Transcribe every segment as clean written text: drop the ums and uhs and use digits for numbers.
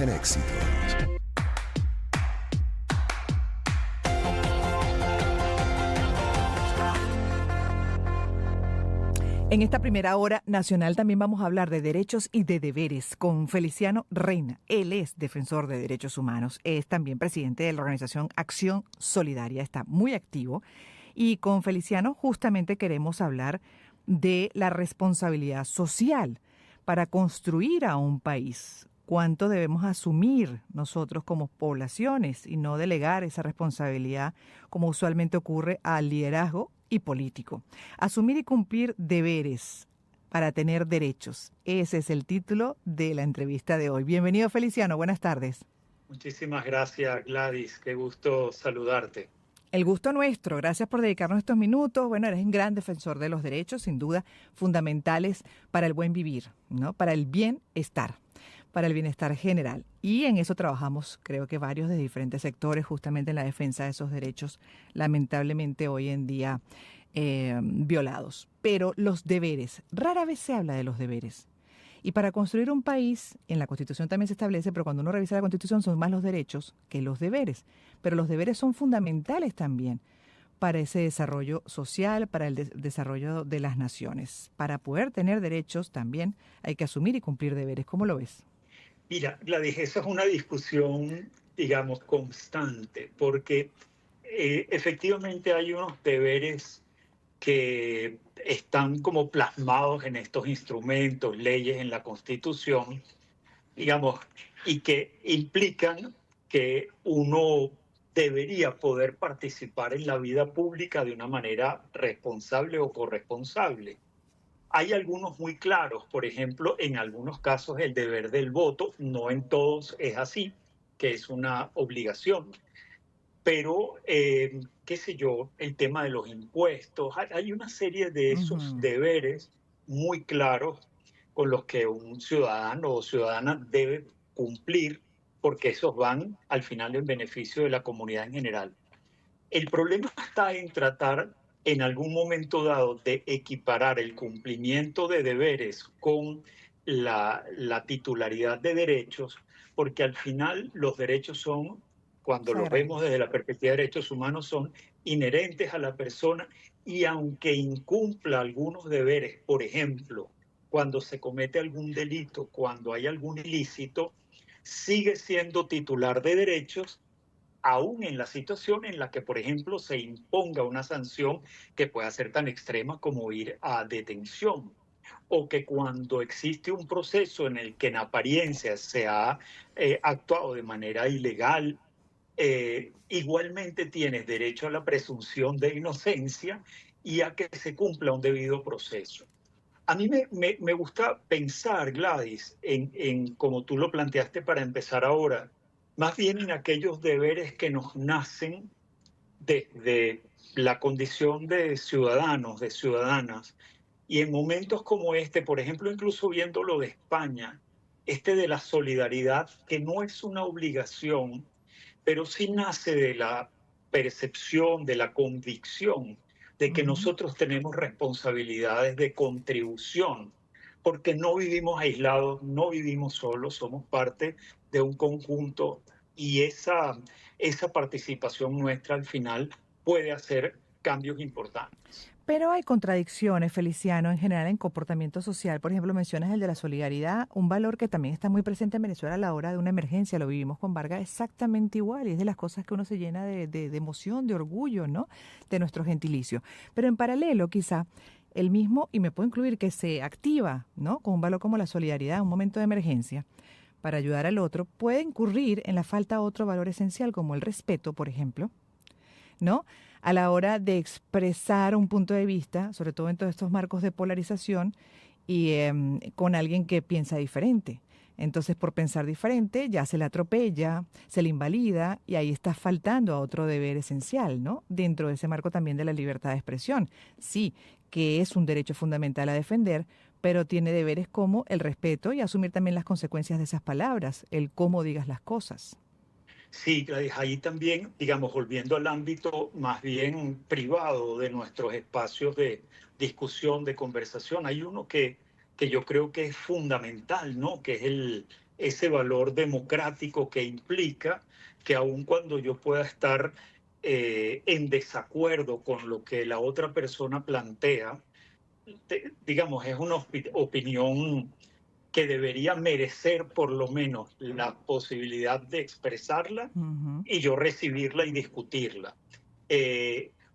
Conducen éxitos. En esta primera hora nacional también vamos a hablar de derechos y de deberes con Feliciano Reina. Él es defensor de derechos humanos, es también presidente de la organización Acción Solidaria, está muy activo. Y con Feliciano justamente queremos hablar de la responsabilidad social para construir a un país. ¿Cuánto debemos asumir nosotros como poblaciones y no delegar esa responsabilidad como usualmente ocurre al liderazgo y político? Asumir y cumplir deberes para tener derechos. Ese es el título de la entrevista de hoy. Bienvenido, Feliciano. Buenas tardes. Muchísimas gracias, Gladys. Qué gusto saludarte. El gusto nuestro. Gracias por dedicarnos estos minutos. Bueno, eres un gran defensor de los derechos, sin duda, fundamentales para el buen vivir, ¿no? Para el bienestar, para el bienestar general. Y en eso trabajamos, creo que varios de diferentes sectores, justamente en la defensa de esos derechos, lamentablemente hoy en día violados. Pero los deberes, rara vez se habla de los deberes. Y para construir un país, en la Constitución también se establece, pero cuando uno revisa la Constitución son más los derechos que los deberes. Pero los deberes son fundamentales también para ese desarrollo social, para el desarrollo de las naciones. Para poder tener derechos también hay que asumir y cumplir deberes. ¿Cómo lo ves? Mira, Gladys, esa es una discusión, digamos, constante, porque efectivamente hay unos deberes que están como plasmados en estos instrumentos, leyes en la Constitución, digamos, y que implican que uno debería poder participar en la vida pública de una manera responsable o corresponsable. Hay algunos muy claros, por ejemplo, en algunos casos el deber del voto, no en todos es así, que es una obligación, pero, qué sé yo, el tema de los impuestos, hay una serie de esos Ujú. deberes muy claros con los que un ciudadano o ciudadana debe cumplir, porque esos van al final en beneficio de la comunidad en general. El problema está en tratar en algún momento dado de equiparar el cumplimiento de deberes con la titularidad de derechos, porque al final los derechos son, cuando los vemos Sagrados. desde la perspectiva de derechos humanos, son inherentes a la persona y aunque incumpla algunos deberes, por ejemplo, cuando se comete algún delito, cuando hay algún ilícito, sigue siendo titular de derechos aún en la situación en la que, por ejemplo, se imponga una sanción que pueda ser tan extrema como ir a detención, o que cuando existe un proceso en el que en apariencia se ha actuado de manera ilegal, igualmente tienes derecho a la presunción de inocencia y a que se cumpla un debido proceso. A mí me gusta pensar, Gladys, como tú lo planteaste para empezar ahora, más bien en aquellos deberes que nos nacen desde la condición de ciudadanos, de ciudadanas, y en momentos como este, por ejemplo, incluso viendo lo de España, este de la solidaridad, que no es una obligación, pero sí nace de la percepción, de la convicción de que Ujú. nosotros tenemos responsabilidades de contribución, porque no vivimos aislados, no vivimos solos, somos parte de un conjunto y esa participación nuestra al final puede hacer cambios importantes. Pero hay contradicciones, Feliciano, en general en comportamiento social. Por ejemplo, mencionas el de la solidaridad, un valor que también está muy presente en Venezuela a la hora de una emergencia. Lo vivimos con Vargas exactamente igual y es de las cosas que uno se llena de emoción, de orgullo, ¿no? De nuestro gentilicio. Pero en paralelo, quizá, el mismo, y me puedo incluir, que se activa, ¿no? Con un valor como la solidaridad en un momento de emergencia para ayudar al otro, puede incurrir en la falta de otro valor esencial como el respeto, por ejemplo, ¿no? A la hora de expresar un punto de vista, sobre todo en todos estos marcos de polarización, y con alguien que piensa diferente. Entonces, por pensar diferente, ya se le atropella, se le invalida, y ahí está faltando a otro deber esencial, ¿no? Dentro de ese marco también de la libertad de expresión. Sí, que es un derecho fundamental a defender, pero tiene deberes como el respeto y asumir también las consecuencias de esas palabras, el cómo digas las cosas. Sí, Gladys, ahí también, digamos, volviendo al ámbito más bien privado de nuestros espacios de discusión, de conversación, hay uno que yo creo que es fundamental, ¿no? Que es ese valor democrático que implica que aun cuando yo pueda estar en desacuerdo con lo que la otra persona plantea, digamos, es una opinión que debería merecer por lo menos la posibilidad de expresarla Ujú. y yo recibirla y discutirla.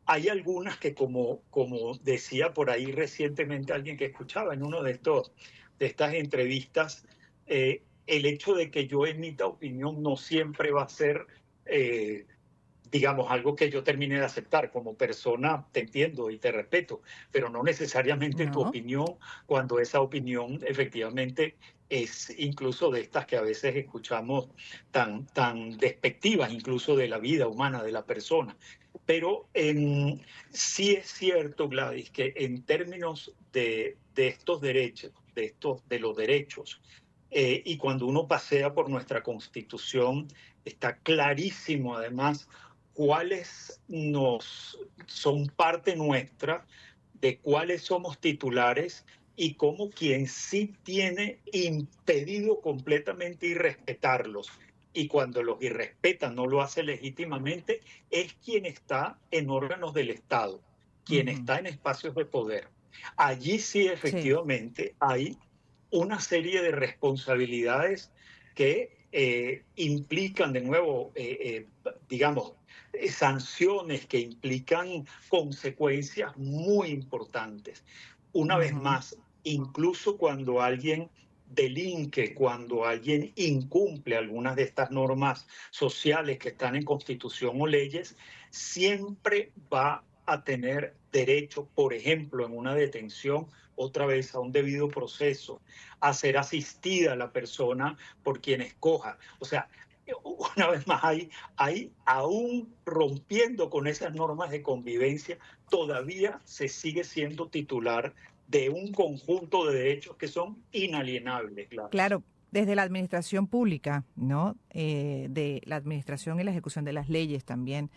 Hay algunas que, como decía por ahí recientemente alguien que escuchaba en uno de estas entrevistas, el hecho de que yo emita opinión no siempre va a ser, digamos, algo que yo termine de aceptar. Como persona te entiendo y te respeto, pero no necesariamente tu No, opinión, cuando esa opinión efectivamente es incluso de estas que a veces escuchamos tan despectivas, incluso de la vida humana, de la persona. Pero sí es cierto, Gladys, que en términos de estos derechos, de los derechos, y cuando uno pasea por nuestra Constitución, está clarísimo además cuáles nos son parte nuestra, de cuáles somos titulares y cómo quien sí tiene impedido completamente irrespetarlos. Y cuando los irrespeta, no lo hace legítimamente, es quien está en órganos del Estado, quien ujú. está en espacios de poder. Allí sí Sí, efectivamente hay una serie de responsabilidades que implican de nuevo, digamos, sanciones que implican consecuencias muy importantes. Una vez ujú. más, incluso cuando alguien delinque, cuando alguien incumple algunas de estas normas sociales que están en Constitución o leyes, siempre va a tener derecho, por ejemplo, en una detención, otra vez a un debido proceso, a ser asistida la persona por quien escoja. O sea, una vez más, hay aún rompiendo con esas normas de convivencia, todavía se sigue siendo titular de un conjunto de derechos que son inalienables, Gladys. Claro, desde la administración pública, ¿no? De la administración y la ejecución de las leyes también,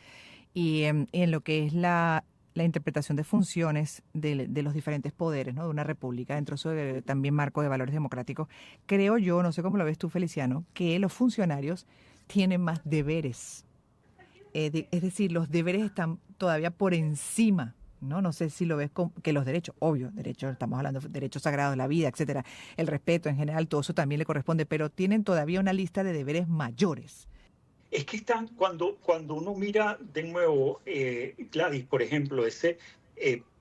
y en lo que es la interpretación de funciones de los diferentes poderes, ¿no? De una república, dentro de su también marco de valores democráticos, creo yo, no sé cómo lo ves tú, Feliciano, que los funcionarios tienen más deberes. Es decir, los deberes están todavía por encima. ¿No? No sé si lo ves que los derechos, obvio, derechos, estamos hablando de derechos sagrados, la vida, etcétera, el respeto en general, todo eso también le corresponde, pero tienen todavía una lista de deberes mayores. Es que están, cuando uno mira de nuevo, Gladys, por ejemplo, ese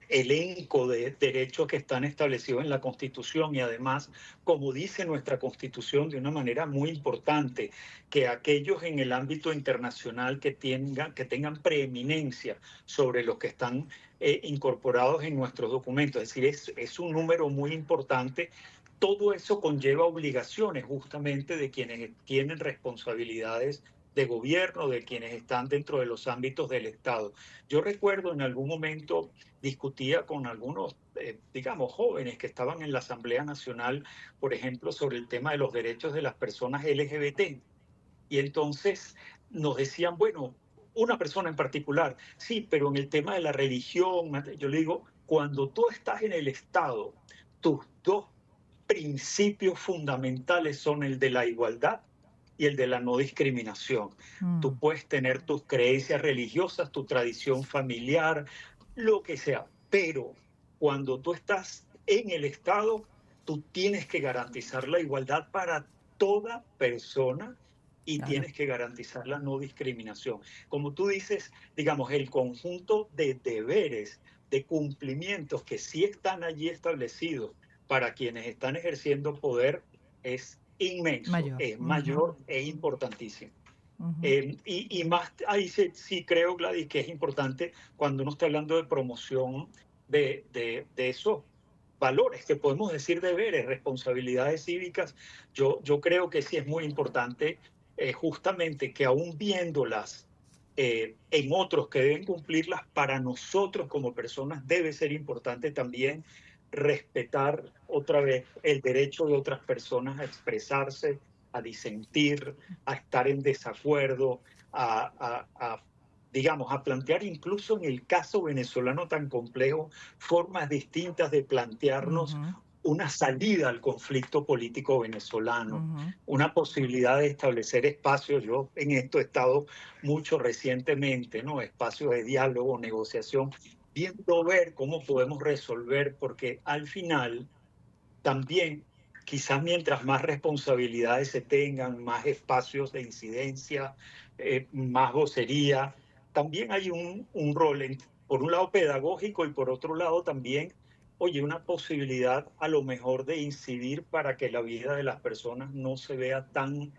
elenco de derechos que están establecidos en la Constitución y además, como dice nuestra Constitución de una manera muy importante, que aquellos en el ámbito internacional que tengan preeminencia sobre los que están incorporados en nuestros documentos, es decir, es un número muy importante. Todo eso conlleva obligaciones justamente de quienes tienen responsabilidades de gobierno, de quienes están dentro de los ámbitos del Estado. Yo recuerdo en algún momento discutía con algunos, digamos, jóvenes que estaban en la Asamblea Nacional, por ejemplo, sobre el tema de los derechos de las personas LGBT. Y entonces nos decían, bueno, una persona en particular, sí, pero en el tema de la religión, yo le digo, cuando tú estás en el Estado, tus dos principios fundamentales son el de la igualdad y el de la no discriminación. Tú Mm, puedes tener tus creencias religiosas, tu tradición familiar, lo que sea, pero cuando tú estás en el Estado, tú tienes que garantizar la igualdad para toda persona y claro. tienes que garantizar la no discriminación. Como tú dices, digamos, el conjunto de deberes, de cumplimientos que sí están allí establecidos para quienes están ejerciendo poder es inmenso, Mayor. es Ujú, mayor e importantísimo. ujú. Y más, ahí sí creo, Gladys, que es importante cuando uno está hablando de promoción de esos valores, que podemos decir deberes, responsabilidades cívicas. Yo creo que sí es muy importante justamente que aún viéndolas en otros que deben cumplirlas, para nosotros como personas debe ser importante también respetar otra vez el derecho de otras personas a expresarse, a disentir, a estar en desacuerdo, digamos, a plantear incluso en el caso venezolano tan complejo, formas distintas de plantearnos Ujú. una salida al conflicto político venezolano, Ujú. una posibilidad de establecer espacios. Yo en esto he estado mucho recientemente, ¿no? Espacios de diálogo, negociación, viendo ver cómo podemos resolver, porque al final también, quizás mientras más responsabilidades se tengan, más espacios de incidencia, más vocería, también hay un rol, por un lado pedagógico y por otro lado también, oye, una posibilidad a lo mejor de incidir para que la vida de las personas no se vea tan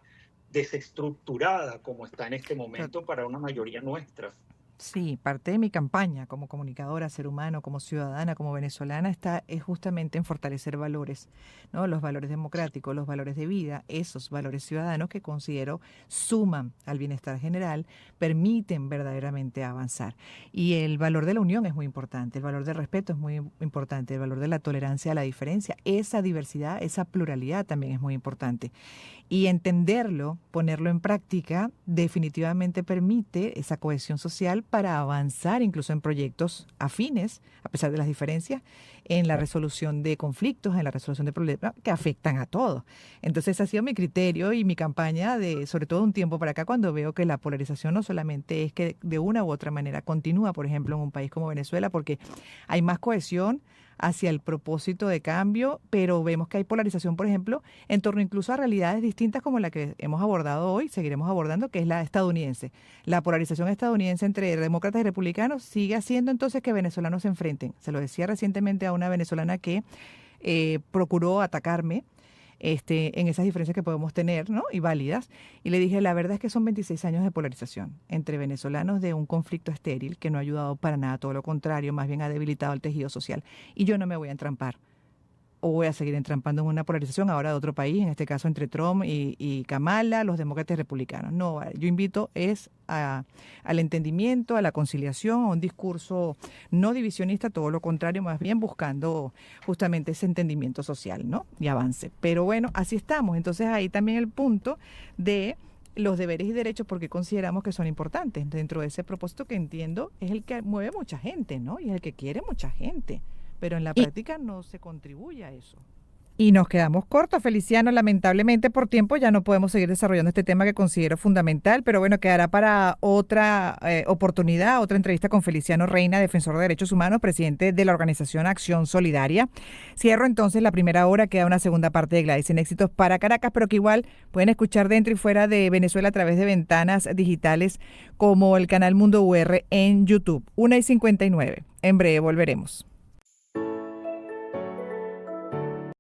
desestructurada como está en este momento para una mayoría nuestra. Sí, parte de mi campaña como comunicadora, ser humano, como ciudadana, como venezolana, está es justamente en fortalecer valores, ¿no? Los valores democráticos, los valores de vida, esos valores ciudadanos que considero suman al bienestar general, permiten verdaderamente avanzar. Y el valor de la unión es muy importante, el valor del respeto es muy importante, el valor de la tolerancia a la diferencia, esa diversidad, esa pluralidad también es muy importante. Y entenderlo, ponerlo en práctica, definitivamente permite esa cohesión social para avanzar incluso en proyectos afines, a pesar de las diferencias, en la resolución de conflictos, en la resolución de problemas que afectan a todos. Entonces, ese ha sido mi criterio y mi campaña de, sobre todo un tiempo para acá, cuando veo que la polarización no solamente es que de una u otra manera continúa, por ejemplo, en un país como Venezuela, porque hay más cohesión hacia el propósito de cambio, pero vemos que hay polarización, por ejemplo, en torno incluso a realidades distintas como la que hemos abordado hoy, seguiremos abordando, que es la estadounidense. La polarización estadounidense entre demócratas y republicanos sigue haciendo entonces que venezolanos se enfrenten. Se lo decía recientemente a una venezolana que procuró atacarme en esas diferencias que podemos tener, ¿no? Y válidas. Y le dije, la verdad es que son 26 años de polarización entre venezolanos de un conflicto estéril que no ha ayudado para nada, todo lo contrario, más bien ha debilitado el tejido social. Y yo no me voy a entrampar o voy a seguir entrampando en una polarización ahora de otro país, en este caso entre Trump y Kamala, los demócratas y republicanos. No, yo invito al entendimiento, a la conciliación, a un discurso no divisionista, todo lo contrario, más bien buscando justamente ese entendimiento social, ¿no? Y avance. Pero bueno, así estamos. Entonces ahí también el punto de los deberes y derechos, porque consideramos que son importantes dentro de ese propósito que entiendo es el que mueve mucha gente, ¿no? Y es el que quiere mucha gente, pero en la Y, práctica no se contribuye a eso. Y nos quedamos cortos, Feliciano. Lamentablemente por tiempo ya no podemos seguir desarrollando este tema que considero fundamental, pero bueno, quedará para otra oportunidad, otra entrevista con Feliciano Reina, defensor de derechos humanos, presidente de la organización Acción Solidaria. Cierro entonces la primera hora, queda una segunda parte de Gladys en Éxitos para Caracas, pero que igual pueden escuchar dentro y fuera de Venezuela a través de ventanas digitales como el canal Mundo UR en YouTube. 1:59. En breve volveremos.